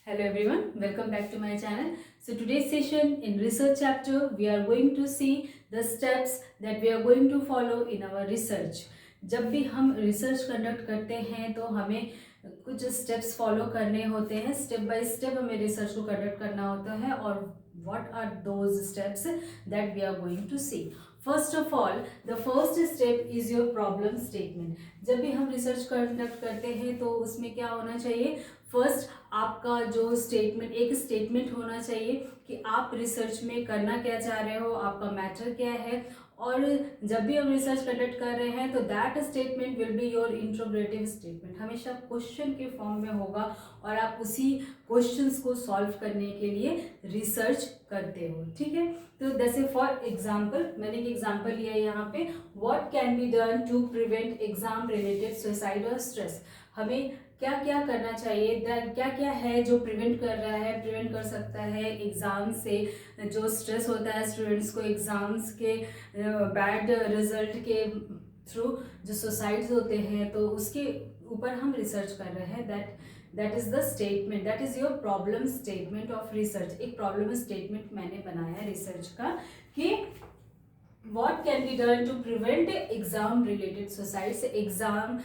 Hello everyone, welcome back to my channel. So today's session in research chapter, we are going to see the steps that we are going to follow in our research. जब भी हम research conduct करते हैं तो हमें कुछ steps follow करने होते हैं, स्टेप बाय स्टेप हमें रिसर्च को कंडक्ट करना होता है और what are those steps that we are going to see. First of all, the first step is your problem statement. जब भी हम रिसर्च कंडक्ट करते हैं तो उसमें क्या होना चाहिए, फर्स्ट आपका जो स्टेटमेंट, एक स्टेटमेंट होना चाहिए कि आप रिसर्च में करना क्या चाह रहे हो, आपका मैटर क्या है। और जब भी हम रिसर्च कंडक्ट कर रहे हैं तो that statement will be your interrogative statement, हमेशा क्वेश्चन के फॉर्म में होगा और आप उसी क्वेश्चंस को सॉल्व करने के लिए रिसर्च करते हो। ठीक है, तो जैसे फॉर एग्जाम्पल, मैंने एक एग्जाम्पल लिया है यहाँ पे, what can be done to prevent exam related suicide और स्ट्रेस। हमें क्या क्या करना चाहिए, क्या क्या है जो प्रिवेंट कर रहा है, प्रिवेंट कर सकता है एग्ज़ाम से जो स्ट्रेस होता है स्टूडेंट्स को एग्ज़ाम्स के बैड रिजल्ट के थ्रू जो सुसाइड्स होते हैं, तो उसके ऊपर हम रिसर्च कर रहे हैं। That is the statement, that is your problem statement of research. एक प्रॉब्लम स्टेटमेंट मैंने बनाया है रिसर्च का कि What can be done to prevent exam related suicides. Exam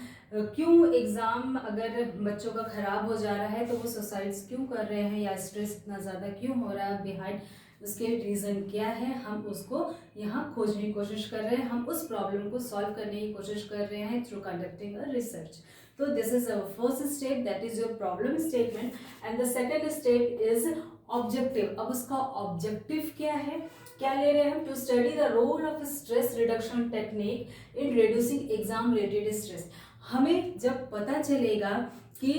क्यों, एग्ज़ाम अगर बच्चों का ख़राब हो जा रहा है तो वो सुसाइड्स क्यों कर रहे हैं या स्ट्रेस इतना ज़्यादा क्यों हो रहा है, बिहाइंड उसके रीज़न क्या है, हम उसको यहाँ खोजने की कोशिश कर रहे हैं, हम उस प्रॉब्लम को सॉल्व करने की कोशिश कर रहे हैं थ्रू कंडक्टिंग अ रिसर्च। तो this is our first step, that is your problem statement. And the second step is objective. अब उसका ऑब्जेक्टिव क्या है, क्या ले रहे हैं हम, to study the role of stress reduction technique in reducing exam related stress. हमें जब पता चलेगा कि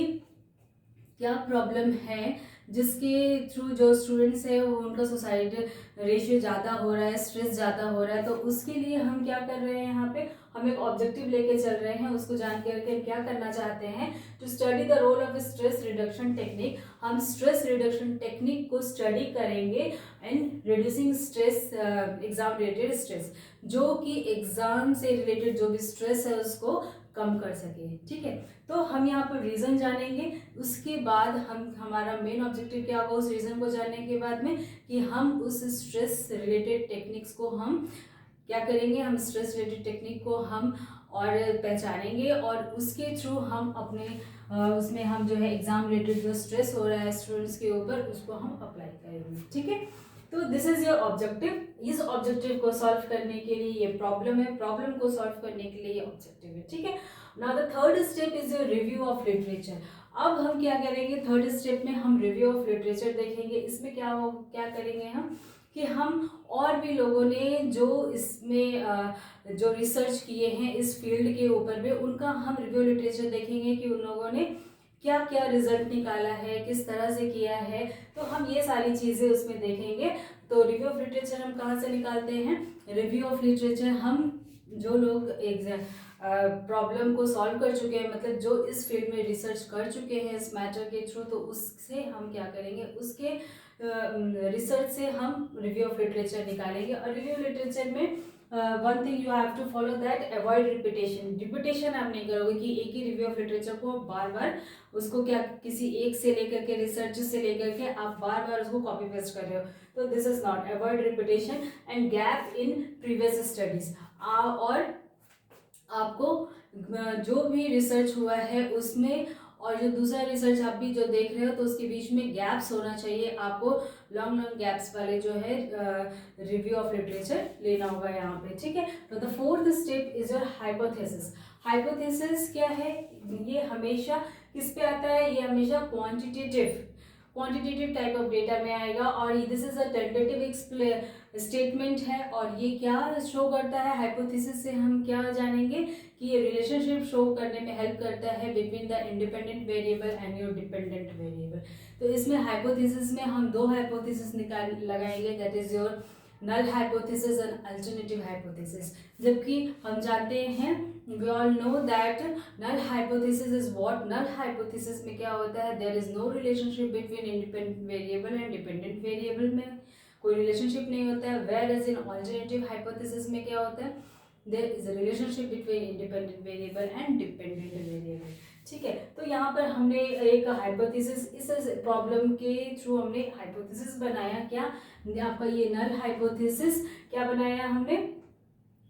क्या प्रॉब्लम है जिसके थ्रू जो स्टूडेंट्स है वो उनका सुसाइड रेशियो ज़्यादा हो रहा है, स्ट्रेस ज़्यादा हो रहा है, तो उसके लिए हम क्या कर रहे हैं, यहाँ पे हम एक ऑब्जेक्टिव लेके चल रहे हैं, उसको जान करके क्या करना चाहते हैं, to study the role of stress reduction technique. हम स्ट्रेस रिडक्शन टेक्निक को स्टडी करेंगे and reducing stress, exam related stress, जो कि एग्जाम से रिलेटेड जो भी स्ट्रेस है उसको कम कर सके। ठीक है, तो हम यहाँ पर रीज़न जानेंगे, उसके बाद हमारा मेन ऑब्जेक्टिव क्या होगा उस रीज़न को जानने के बाद में, कि हम उस स्ट्रेस रिलेटेड टेक्निक्स को हम क्या करेंगे, हम स्ट्रेस रिलेटेड टेक्निक को हम और पहचानेंगे और उसके थ्रू हम अपने उसमें हम जो है एग्जाम रिलेटेड जो स्ट्रेस हो रहा है स्टूडेंट्स के ऊपर उसको हम अप्लाई करेंगे। ठीक है, तो दिस इज योर ऑब्जेक्टिव। इस ऑब्जेक्टिव को सॉल्व करने के लिए ये प्रॉब्लम है, प्रॉब्लम को सॉल्व करने के लिए ये ऑब्जेक्टिव है। ठीक है, now the third step is your review of literature. अब हम क्या करेंगे, थर्ड स्टेप में हम रिव्यू ऑफ लिटरेचर देखेंगे। इसमें क्या करेंगे हम कि हम और भी लोगों ने जो इसमें जो रिसर्च किए हैं इस फील्ड के ऊपर में, उनका हम रिव्यू लिटरेचर देखेंगे कि उन लोगों ने क्या क्या रिजल्ट निकाला है, किस तरह से किया है, तो हम ये सारी चीज़ें उसमें देखेंगे। तो रिव्यू ऑफ लिटरेचर हम कहाँ से निकालते हैं, रिव्यू ऑफ लिटरेचर हम जो लोग प्रॉब्लम को सॉल्व कर चुके हैं, मतलब जो इस फील्ड में रिसर्च कर चुके हैं इस मैटर के थ्रू, तो उससे हम क्या करेंगे, उसके रिसर्च से हम रिव्यू ऑफ लिटरेचर निकालेंगे। और रिव्यू लिटरेचर में one thing you have to follow that, avoid repetition. Repetition आप नहीं करोगे कि एक ही रिव्यू ऑफ लिटरेचर को बार बार उसको क्या किसी एक से लेकर के रिसर्च से लेकर के आप बार बार उसको कॉपी पेस्ट कर रहे हो, तो this is not. Avoid repetition and gap in previous studies. और आपको जो भी रिसर्च हुआ है उसमें और जो दूसरा रिसर्च आप भी जो देख रहे हो तो उसके बीच में गैप्स होना चाहिए। आपको लॉन्ग गैप्स वाले जो है रिव्यू ऑफ लिटरेचर लेना होगा यहाँ पे। ठीक है, तो the fourth step is your hypothesis. Hypothesis क्या है, ये हमेशा किस पे आता है, ये हमेशा क्वांटिटेटिव टाइप ऑफ डेटा में आएगा और this is a tentative statement है। और ये क्या शो करता है, हाइपोथेसिस से हम क्या जानेंगे कि ये रिलेशनशिप शो करने में हेल्प करता है between the independent variable and your dependent variable. तो इसमें हाइपोथेसिस में हम दो हाइपोथेसिस लगाएंगे, that is your null hypothesis and alternative hypothesis. जबकि हम जानते हैं, we all know that null hypothesis is what, null hypothesis में क्या होता है, there is no relationship between independent variable and dependent variable, में कोई रिलेशनशिप नहीं होता है। Whereas in alternative hypothesis में क्या होता है, there is a relationship between independent variable and dependent variable. ठीक है। तो यहाँ पर हमने एक हाइपोथेसिस, इस प्रॉब्लम के थ्रू हमने हाइपोथेसिस बनाया। क्या आपका ये नल हाइपोथेसिस क्या बनाया हमने?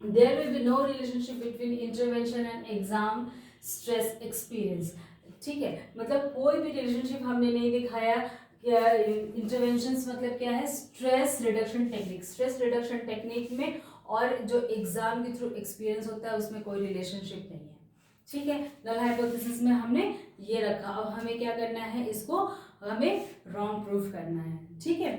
There will be no relationship between intervention and exam stress experience. ठीक है, मतलब कोई भी रिलेशनशिप हमने नहीं दिखाया। क्या इंटरवेंशंस मतलब क्या है? Stress reduction technique. Stress reduction technique में और जो एग्जाम के थ्रू एक्सपीरियंस होता है उसमें कोई रिलेशनशिप नहीं है। ठीक है, नल हाइपोथेसिस में हमने ये रखा। अब हमें क्या करना है? इसको हमें रॉन्ग प्रूफ करना है। ठीक है,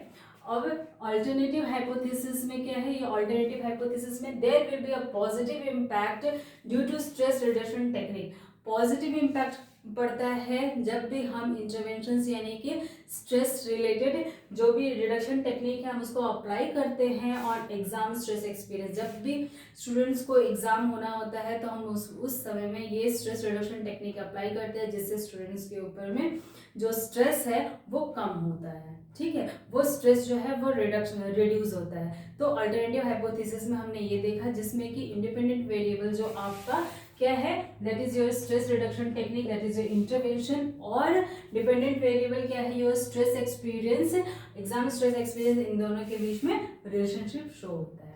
अब अल्टरनेटिव हाइपोथेसिस में क्या है? ये अल्टरनेटिव हाइपोथेसिस में there will be a positive impact due to stress reduction technique. Positive impact पड़ता है जब भी हम इंटरवेंशंस यानी कि स्ट्रेस रिलेटेड जो भी रिडक्शन टेक्निक है हम उसको अप्लाई करते हैं और एग्जाम स्ट्रेस एक्सपीरियंस। जब भी स्टूडेंट्स को एग्जाम होना होता है तो हम उस समय में ये स्ट्रेस रिडक्शन टेक्निक अप्लाई करते हैं, जिससे स्टूडेंट्स के ऊपर में जो स्ट्रेस है वो कम होता है। ठीक है, वो स्ट्रेस जो है वो रिड्यूस होता है। तो अल्टरनेटिव हाइपोथेसिस में हमने ये देखा जिसमें कि इंडिपेंडेंट वेरिएबल जो आपका क्या है? That is your stress reduction technique, that is your intervention. और डिपेंडेंट वेरिएबल क्या है? Your stress experience, exam stress experience. इन दोनों के बीच में रिलेशनशिप शो होता है।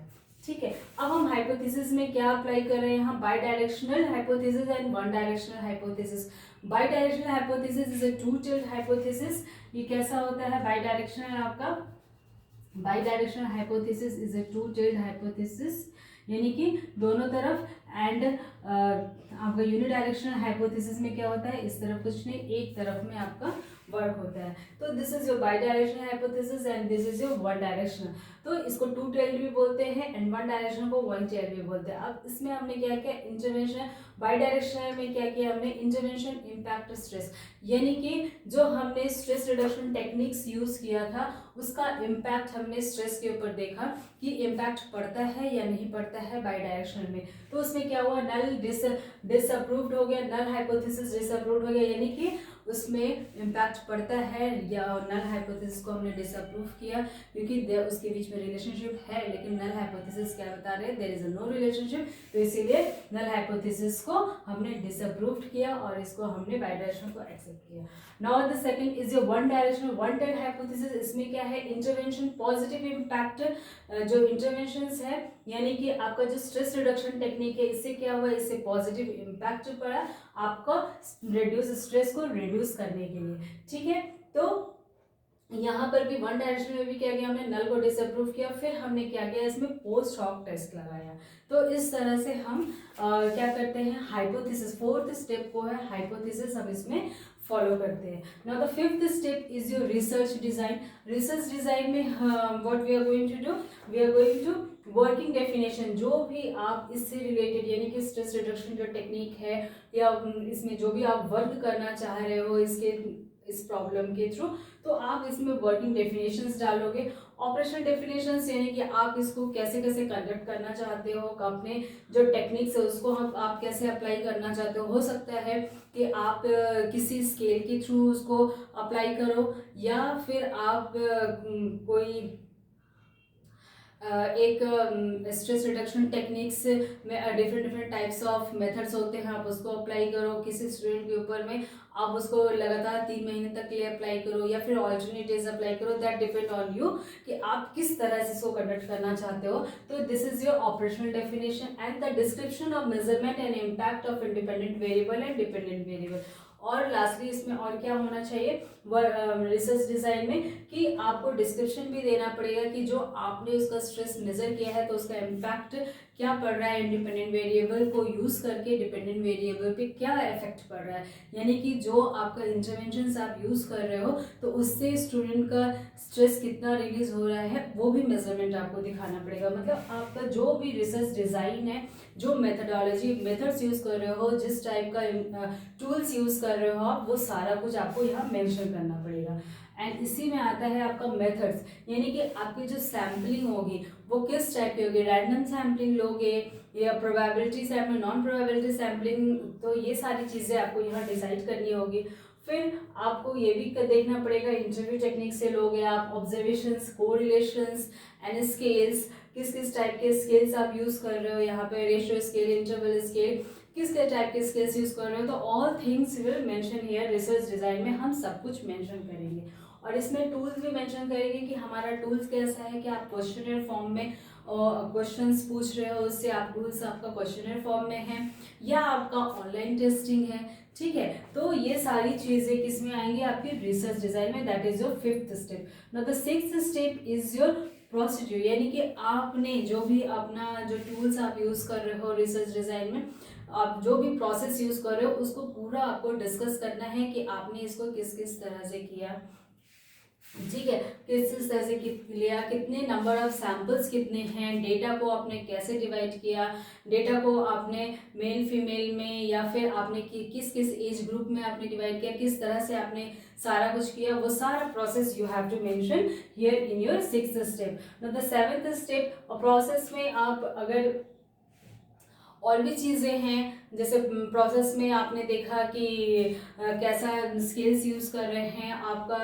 ठीक है, अब हम हाइपोथेसिस में क्या अप्लाई कर रहे हैं? यहाँ bidirectional hypothesis and one directional hypothesis. Bidirectional hypothesis is a two tailed hypothesis. ये कैसा होता है? बाई डायरेक्शनल आपका bidirectional hypothesis is a two tailed hypothesis, यानी कि दोनों तरफ। एंड आपका यूनिडायरेक्शनल हाइपोथेसिस में क्या होता है? इस तरफ कुछ नहीं, एक तरफ में आपका वर्क होता है। तो this is your by directional hypothesis and this is your one directional. तो इसको टू टेल्ड भी बोलते हैं एंड वन डायरेक्शनल को वन टेल्ड भी बोलते हैं। अब इसमें हमने क्या किया? इंटरवेंशन। बाई डायरेक्शनल में क्या किया हमने? इंटरवेंशन इम्पैक्ट स्ट्रेस, यानी कि जो हमने स्ट्रेस रिडक्शन टेक्निक्स यूज किया था उसका इम्पैक्ट हमने स्ट्रेस के ऊपर देखा कि इम्पैक्ट पड़ता है या नहीं पड़ता है बाई डायरेक्शनल में। तो उसमें क्या हुआ? नल डिसअप्रूव्ड हो गया, नल हाइपोथेसिस डिसअप्रूव्ड हो गया, यानी कि उसमें इम्पैक्ट पड़ता है। या नल हाइपोथेसिस को हमने डिसअप्रूव किया क्योंकि उसके बीच में रिलेशनशिप है, लेकिन नल हाइपोथेसिस क्या बता रहे हैं? There is a no relationship. तो इसीलिए नल हाइपोथेसिस को हमने डिसअप्रूव किया और इसको हमने बाई डायरेक्शनल को एक्सेप्ट किया। Now the second is your one directional one tailed hypothesis. इसमें क्या है? Intervention positive impact. जो इंटरवेंशंस है यानी कि आपका जो स्ट्रेस रिडक्शन टेक्निक है इससे क्या हुआ? इससे पॉजिटिव इम्पैक्ट पड़ा आपको रिड्यूस स्ट्रेस को रिड्यूस करने के लिए। ठीक है, तो यहाँ पर भी वन डायरेक्शन में भी क्या किया हमने? नल को डिसअप्रूव किया। फिर हमने क्या किया? इसमें पोस्ट हॉक टेस्ट लगाया। तो इस तरह से हम क्या करते हैं? हाइपोथेसिस, फोर्थ स्टेप को है हाइपोथेसिस, हम इसमें फॉलो करते हैं। Now the fifth step is your research design. Research design में what we are going to do? We are going to working definition. जो भी आप इससे रिलेटेड यानी कि स्ट्रेस रिडक्शन जो टेक्निक है या इसमें जो भी आप वर्क करना चाह रहे हो इस प्रॉब्लम के थ्रू, तो आप इसमें वर्किंग डेफिनेशंस डालोगे। ऑपरेशनल डेफिनेशंस यानी कि आप इसको कैसे कैसे कंडक्ट करना चाहते हो, अपने जो टेक्निक्स है उसको आप कैसे अप्लाई करना चाहते हो सकता है कि आप किसी स्केल के थ्रू उसको अप्लाई करो या फिर आप कोई एक स्ट्रेस रिडक्शन टेक्निक्स में डिफरेंट टाइप्स ऑफ मेथड्स होते हैं, आप उसको अप्लाई करो किसी स्टूडेंट के ऊपर में, आप उसको लगातार 3 महीने तक के लिए अप्लाई करो या फिर ऑल्टरनेटिव्स अप्लाई करो। दैट डिपेंड ऑन यू कि आप किस तरह से इसको कंडक्ट करना चाहते हो। तो this is your operational definition and the description of measurement and impact of independent variable and dependent variable. और लास्टली इसमें और क्या होना चाहिए रिसर्च डिजाइन में कि आपको डिस्क्रिप्शन भी देना पड़ेगा कि जो आपने उसका स्ट्रेस मेजर किया है तो उसका इम्पैक्ट क्या पड़ रहा है, इंडिपेंडेंट वेरिएबल को यूज करके डिपेंडेंट वेरिएबल पे क्या इफेक्ट पड़ रहा है, यानी कि जो आपका इंटरवेंशन आप यूज कर रहे हो तो उससे स्टूडेंट का स्ट्रेस कितना रिलीज हो रहा है वो भी मेजरमेंट आपको दिखाना पड़ेगा। मतलब आपका जो भी रिसर्च डिजाइन है, जो मेथड्स यूज कर रहे हो, जिस टाइप का टूल्स यूज कर रहे हो आप, वो सारा कुछ आपको यहाँ मेंशन करना पड़ेगा। एंड इसी में आता है आपका मेथड्स, यानी कि आपकी जो सैम्पलिंग होगी वो किस टाइप की होगी, रैंडम सैम्पलिंग लोगे या probability sampling, non probability sampling, तो ये सारी चीज़ें आपको यहाँ डिसाइड करनी होगी। फिर आपको ये भी देखना पड़ेगा इंटरव्यू टेक्निक से लोगे आप, ऑब्जर्वेशंस, कोरिलेशंस एंड स्केल्स, किस किस टाइप के स्केल्स आप यूज कर रहे हो यहाँ पे, रेशियो स्केल, इंटरवल स्केल, किस टाइप के स्किल्स यूज़ कर रहे हो, तो all things will mention here. Research design में हम सब कुछ मेंशन करेंगे और इसमें टूल्स भी मेंशन करेंगे कि हमारा टूल्स कैसा है कि आप क्वेश्चनर फॉर्म में क्वेश्चंस पूछ रहे हो, उससे आप टूल्स आपका क्वेश्चनर फॉर्म में है या आपका ऑनलाइन टेस्टिंग है, ठीक है। तो ये सारी चीज़ें किस में आएंगी, आपकी रिसर्च डिज़ाइन में। That is your 5th step. Now the 6th step is your procedure, यानी कि आपने जो भी अपना जो टूल्स आप यूज़ कर रहे हो रिसर्च डिज़ाइन में, आप जो भी प्रोसेस यूज़ कर रहे हो उसको पूरा आपको डिस्कस करना है कि आपने इसको किस किस तरह से किया, ठीक है, किस तरह से लिया, कितने नंबर ऑफ सैंपल्स कितने हैं, डेटा को आपने कैसे डिवाइड किया, डेटा को आपने मेल फीमेल में या फिर आपने किस किस एज ग्रुप में आपने डिवाइड किया, किस तरह से आपने सारा कुछ किया, वो सारा process you have to mention here in your 6th step. Now the 7th step, और प्रोसेस में आप अगर और भी चीज़ें हैं, जैसे प्रोसेस में आपने देखा कि कैसा स्किल्स यूज़ कर रहे हैं, आपका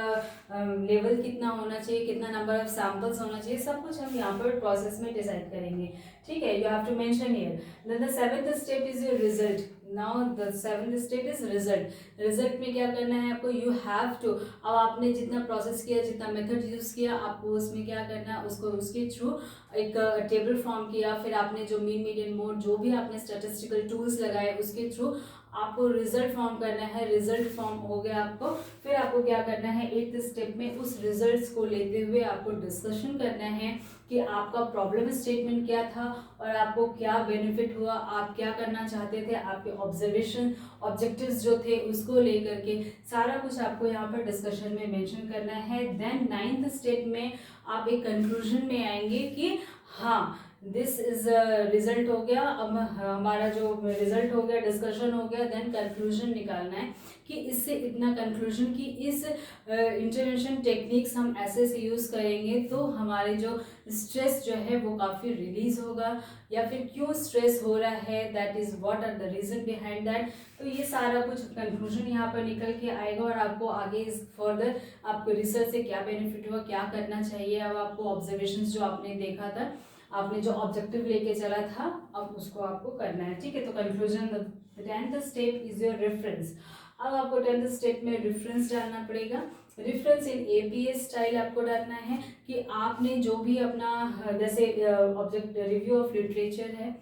लेवल कितना होना चाहिए, कितना नंबर ऑफ सैम्पल्स होना चाहिए, सब कुछ हम यहाँ पर प्रोसेस में डिसाइड करेंगे, ठीक है। You have to mention here. Then the 7th step is your result. Now the 7th step is result. Result में क्या करना है आपको, यू हैव टू, अब आपने जितना प्रोसेस किया, जितना मेथड यूज़ किया, आपको उसमें क्या करना है, उसको उसके थ्रू एक टेबल फॉर्म किया, फिर आपने जो मीन मीडियन मोड जो भी आपने स्टैटिस्टिकल टूल्स लगाए उसके थ्रू आपको रिजल्ट फॉर्म करना है। रिजल्ट फॉर्म हो गया आपको, फिर आपको क्या करना है, 8th स्टेप में उस रिजल्ट्स को लेते हुए आपको डिस्कशन करना है कि आपका प्रॉब्लम स्टेटमेंट क्या था और आपको क्या बेनिफिट हुआ, आप क्या करना चाहते थे, आपके ऑब्जर्वेशन ऑब्जेक्टिव्स जो थे उसको लेकर के सारा कुछ आपको यहाँ पर डिस्कशन में मेंशन करना है। देन 9th स्टेप में आप एक कंक्लूजन में आएंगे कि हाँ दिस इज रिजल्ट हो गया, अब हमारा जो रिजल्ट हो गया, डिस्कशन हो गया, देन कंक्लूजन निकालना है कि इससे इतना कंक्लूजन कि इस इंटरवेंशन टेक्निक्स हम ऐसे से यूज़ करेंगे तो हमारे जो स्ट्रेस जो है वो काफ़ी रिलीज होगा, या फिर क्यों स्ट्रेस हो रहा है, that is what are the reason behind that. तो ये सारा कुछ कंक्लूजन यहाँ पर निकल के आएगा और आपको आगे इस फर्दर आपको रिसर्च से क्या बेनिफिट हुआ, क्या करना चाहिए, अब आपको ऑब्जर्वेशंस जो आपने देखा था, आपने जो ऑब्जेक्टिव लेके चला था, अब उसको आपको करना है, ठीक है। तो conclusion. The 10th step is your reference. अब आपको 10th स्टेप में रेफरेंस डालना पड़ेगा। रेफरेंस इन एपीएस स्टाइल आपको डालना है कि आपने जो भी अपना जैसे ऑब्जेक्ट रिव्यू ऑफ लिटरेचर है,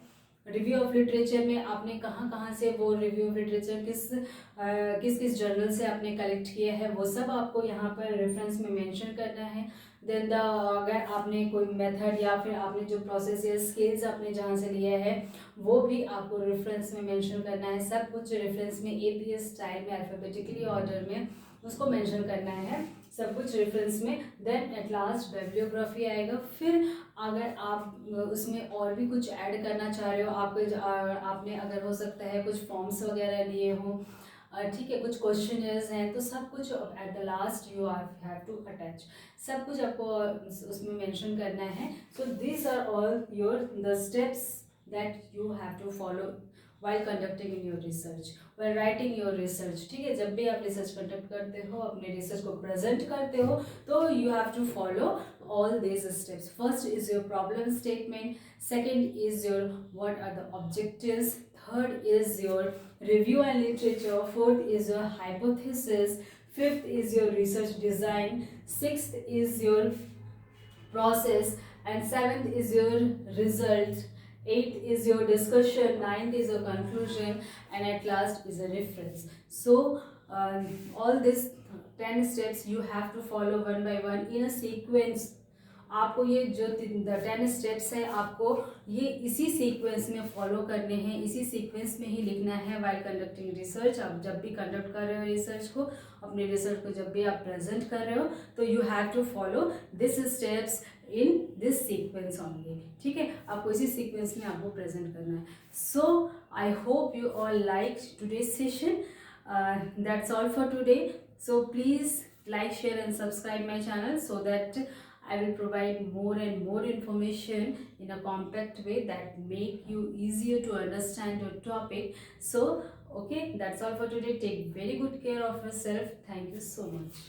रिव्यू ऑफ लिटरेचर में आपने कहाँ कहाँ से वो रिव्यू ऑफ लिटरेचर किस किस जर्नल से आपने कलेक्ट किया है, वो सब आपको यहाँ पर रेफरेंस में मेंशन करना है। देन अगर आपने कोई मेथड या फिर आपने जो प्रोसेस या स्किल्स आपने जहाँ से लिया है वो भी आपको रेफरेंस में मेंशन करना है। सब कुछ रेफरेंस में एपीएस स्टाइल में अल्फाबेटिकली ऑर्डर में उसको मेंशन करना है, सब कुछ रेफरेंस में। देन एट लास्ट बिब्लियोग्राफी आएगा। फिर अगर आप उसमें और भी कुछ ऐड करना चाह रहे हो, आपने अगर हो सकता है कुछ फॉर्म्स वगैरह लिए हो, ठीक है, कुछ क्वेश्चनर्स हैं, तो सब कुछ at the last you have to attach, सब कुछ आपको उसमें मेंशन करना है। So this are all your the steps that you have to follow while conducting in your research, while writing your research, ठीक है। जब भी आप रिसर्च कंडक्ट करते हो, अपने रिसर्च को प्रेजेंट करते हो, तो you have to follow all these steps. First is your problem statement, second is your what are the objectives, third is your review and literature, fourth is your hypothesis, fifth is your research design, sixth is your process, and seventh is your result, eighth is your discussion, ninth is your conclusion, and at last is a reference. So all these 10 steps you have to follow one by one in a sequence. आपको ये जो 10 steps है आपको ये इसी sequence में follow करने हैं, इसी सीक्वेंस में ही लिखना है वाइल कंडक्टिंग रिसर्च। आप जब भी कंडक्ट कर रहे हो रिसर्च को, अपने रिसर्च को जब भी आप प्रेजेंट कर रहे हो, तो you have to follow this steps in this sequence only, ठीक है। आपको इसी सीक्वेंस में आपको प्रेजेंट करना है। So I hope you all like today's session. That's all for today. So please like, share and subscribe my channel so that I will provide more and more information in a compact way that make you easier to understand your topic. So okay, that's all for today. Take very good care of yourself. Thank you so much.